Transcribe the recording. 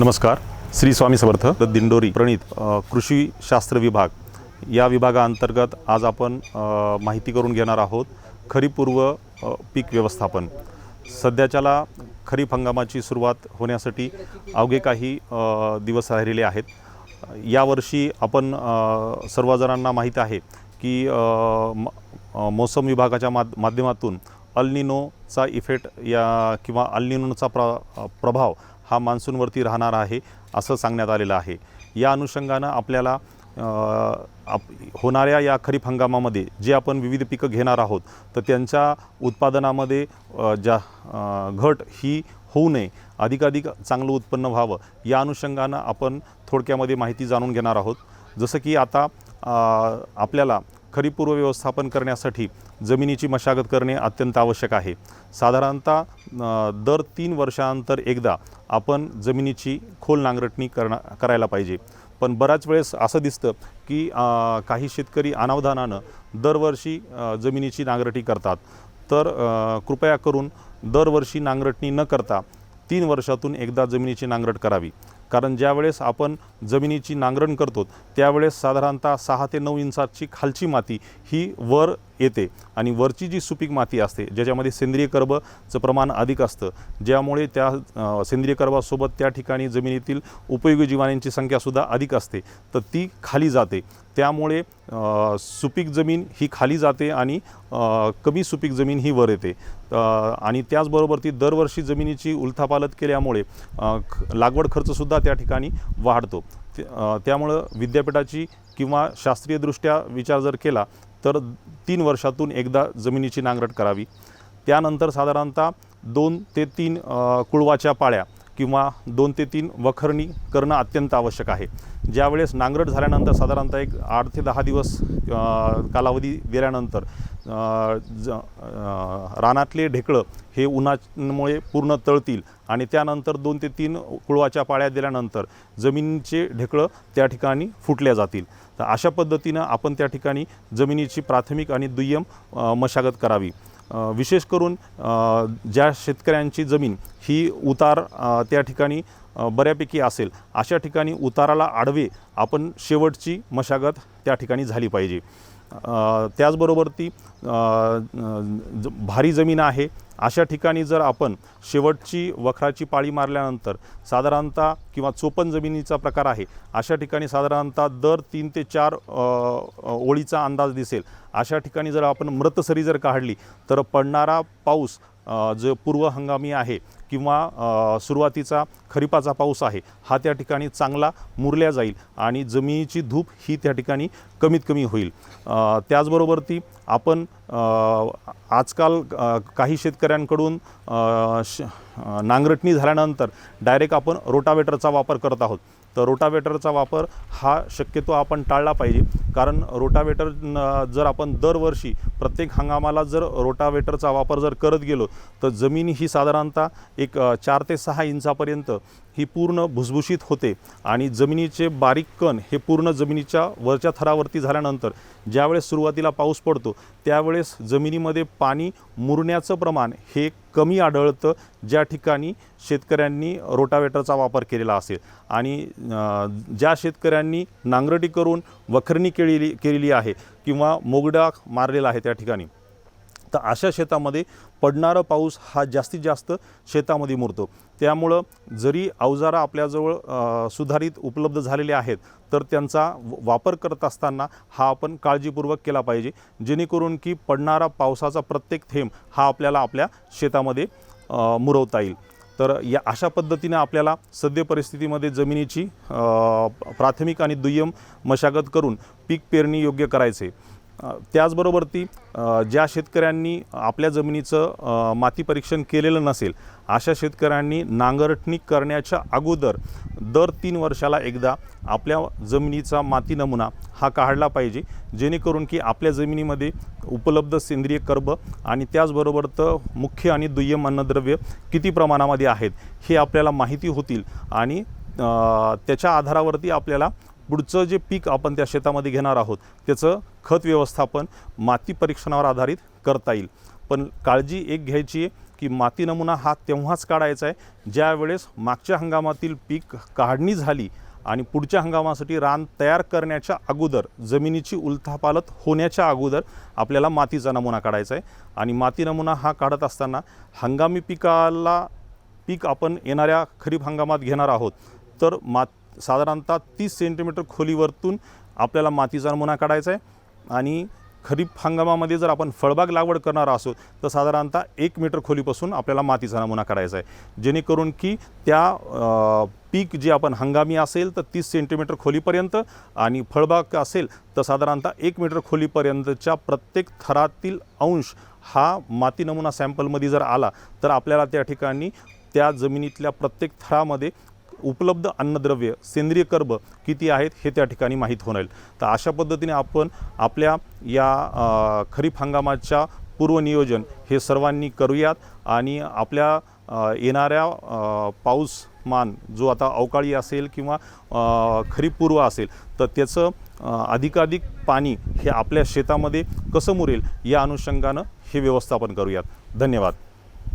नमस्कार. श्री स्वामी समर्थ. दिंडोरी प्रणित कृषी शास्त्र विभाग या विभागाअंतर्गत आज आपण माहिती करून घेणार आहोत खरीपूर्व पीक व्यवस्थापन. सध्याच्याला खरीप हंगामाची सुरुवात होण्यासाठी अवघे काही दिवस राहिलेले आहेत. यावर्षी आपण सर्वजणांना माहीत आहे की मौसम विभागाच्या माध्यमातून अल निनोचा इफेक्ट या किंवा अल निनोचा प्रभाव हा मान्सूनवरती राहणार आहे असं सांगण्यात आलेलं आहे. या अनुषंगानं आपल्याला होणाऱ्या या खरीप हंगामामध्ये जे आपण विविध पिकं घेणार आहोत तर त्यांच्या उत्पादनामध्ये घट ही होऊ नये, अधिकाधिक चांगलं उत्पन्न व्हावं या अनुषंगानं आपण थोडक्यामध्ये माहिती जाणून घेणार आहोत. जसं की आता आपल्याला खरीपूर्व व्यवस्थापन करण्यासाठी जमिनीची मशागत करणे अत्यंत आवश्यक आहे. साधारणतः दर 3 वर्षांतर एकदा आपण जमिनीची खोल नांगरटणी करायला पाहिजे. पण बऱ्याच वेळेस असं दिसतं की काही शेतकरी अनावधानानं दरवर्षी जमिनीची नांगरटी करतात. तर कृपया करून दरवर्षी नांगरटणी न करता 3 वर्षातून एकदा जमिनीची नांगरट करावी. कारण ज्यावेळेस आपण जमिनीची नांगरण करतो त्यावेळेस साधारणतः 6 ते 9 इंचाची खालची माती ही वर येते आणि वरची जी सुपीक माती असते ज्याच्यामध्ये सेंद्रिय कर्बचं प्रमाण अधिक असतं, ज्यामुळे त्या सेंद्रिय कर्बासोबत त्या ठिकाणी जमिनीतील उपयोगी जीवाणूंची संख्यासुद्धा अधिक असते, तर ती खाली जाते. त्यामुळे सुपीक जमीन ही खाली जाते आणि कमी सुपीक जमीन ही वर येते. आणि त्याचबरोबर ती दरवर्षी जमिनीची उलथापालथ केल्यामुळे लागवड खर्चसुद्धा त्या ठिकाणी वाढतो. त्यामुळं विद्यापीठाची किंवा शास्त्रीयदृष्ट्या विचार जर केला तर 3 वर्षातून एकदा जमिनीची नांगरट करावी. त्यानंतर साधारणतः 2 ते 3 कुळवाच्या पाळ्या किंवा 2 ते 3 वखरणी करणं अत्यंत आवश्यक आहे. ज्यावेळेस नांगरट झाल्यानंतर साधारणतः एक 8 ते 10 दिवस कालावधी गेल्यानंतर रानातले ढेकळं हे उन्हामुळे पूर्ण तळतील आणि त्यानंतर 2 ते 3 कुळवाच्या पाळ्या दिल्यानंतर जमिनीचे ढेकळं त्या ठिकाणी फुटल्या जातील. तर अशा पद्धतीनं आपण त्या ठिकाणी जमिनीची प्राथमिक आणि दुय्यम मशागत करावी. विशेष करून ज्या शेतकऱ्यांची जमीन ही उतार त्या ठिकाणी बऱ्यापैकी असेल अशा ठिकाणी उताराला आडवे आपण शेवटची मशागत त्या ठिकाणी झाली पाहिजे. त्याचबरोबर ती भारी जमीन आहे अशा ठिकाणी जर आपण शेवटची वखराची पाळी मारल्यानंतर साधारणतः किंवा चोपन जमिनीचा प्रकार आहे अशा ठिकाणी साधारणतः दर 3 ते 4 ओळीचा अंदाज दिसेल. अशा ठिकाणी जर आपण मृतसरी जर काढली तर पडणारा पाऊस जो पूर्व हंगामी आहे किंवा सुरुवातीचा खरीपाचा पाऊस आहे हा त्या ठिकाणी चांगला मुरल्या जाईल आणि जमिनीची धूप ही त्या ठिकाणी कमीत कमी होईल. त्याचबरोबर ती आपण आजकाल काही शेतकऱ्यांकडून नांगरटणी झाल्यानंतर डायरेक्ट आपण रोटावेटरचा वापर करत आहोत. तर रोटावेटरचा वापर हा शक्यतो आपण टाळला पाहिजे. कारण रोटावेटर जर आपण दरवर्षी प्रत्येक हंगामाला जर रोटावेटरचा वापर जर करत गेलो तर जमीन ही साधारणतः एक 4 ते 6 इंचापर्यंत ही पूर्ण भुसभुशीत होते आणि जमिनीचे बारीक कण हे पूर्ण जमिनीच्या वरच्या थरावरती झाल्यानंतर ज्यावेळेस सुरुवातीला पाऊस पडतो त्यावेळेस जमिनीमध्ये पाणी मुरण्याचं प्रमाण हे कमी आढळतं ज्या ठिकाणी शेतकऱ्यांनी रोटावेटरचा वापर केलेला असेल. आणि ज्या शेतकऱ्यांनी नांगरटी करून वखरणी केलेली आहे किंवा मोगडा मारलेला आहे त्या ठिकाणी, तर अशा शेतामध्ये पडणारा पाऊस हा जास्तीत जास्त शेतामध्ये मुरतो. त्यामुळं जरी अवजारं आपल्याजवळ सुधारित उपलब्ध झालेले आहेत तर त्यांचा वापर करत असताना हा आपण काळजीपूर्वक केला पाहिजे, जेणेकरून की पडणारा पावसाचा प्रत्येक थेंब हा आपल्याला आपल्या शेतामध्ये मुरवता येईल. तर या अशा पद्धतीने आपल्याला सद्य परिस्थितीमध्ये जमिनीची प्राथमिक आणि दुय्यम मशागत करून पीक पेरणी योग्य करायचे. त्याचबरोबर ती ज्या शेतकऱ्यांनी आपल्या जमिनीचं माती परीक्षण केलेलं नसेल अशा शेतकऱ्यांनी नांगरटणी करण्याच्या अगोदर दर 3 वर्षाला एकदा आपल्या जमिनीचा माती नमुना हा काढला पाहिजे, जेणेकरून की आपल्या जमिनीमध्ये उपलब्ध सेंद्रिय कर्ब आणि त्याचबरोबर तर मुख्य आणि दुय्यम अन्नद्रव्य किती प्रमाणामध्ये आहेत हे आपल्याला माहिती होतील आणि त्याच्या आधारावरती आपल्याला पुढचं जे पीक आपण त्या शेतामध्ये घेणार आहोत त्याचं खत व्यवस्थापन माती परीक्षणावर आधारित करता येईल. पण काळजी एक घ्यायची आहे की माती नमुना हा तेव्हाच काढायचा आहे ज्यावेळेस मागच्या हंगामातील पीक काढणी झाली आणि पुढच्या हंगामासाठी रान तयार करण्याच्या अगोदर, जमिनीची उलथापालथ होण्याच्या अगोदर आपल्याला मातीचा नमुना काढायचा आहे. आणि माती नमुना हा काढत असताना हंगामी पीक आपण येणाऱ्या खरीप हंगामात घेणार आहोत, तर साधारणतः 30 सेंटीमीटर खोलीवरतून आपल्याला मातीचा नमुना काढायचा आहे. आणि खरीप हंगामामध्ये जर आपण फळबाग लागवड करणार असो तर साधारणतः 1 मीटर खोलीपासून आपल्याला मातीचा नमुना काढायचा आहे, जेणेकरून की त्या पीक जे आपण हंगामी असेल तर 30 सेंटीमीटर खोलीपर्यंत आणि फळबाग असेल तर साधारणतः 1 मीटर खोलीपर्यंतच्या प्रत्येक थरातील अंश हा माती नमुना सॅम्पलमध्ये जर आला तर आपल्याला त्या ठिकाणी त्या जमिनीतल्या प्रत्येक थरामध्ये उपलब्ध अन्नद्रव्य, सेंद्रिय कर्ब किती आहेत हे त्या ठिकाणी माहीत होईल. तर अशा पद्धतीने आपण आपल्या या खरीप हंगामाच्या पूर्वनियोजन हे सर्वांनी करूयात. आणि आपल्या येणाऱ्या पाऊसमान जो आता अवकाळी असेल किंवा खरीप पूर्व असेल तर त्याचं अधिकाधिक पाणी हे आपल्या शेतामध्ये कसं मुरेल या अनुषंगानं हे व्यवस्थापन करूयात. धन्यवाद.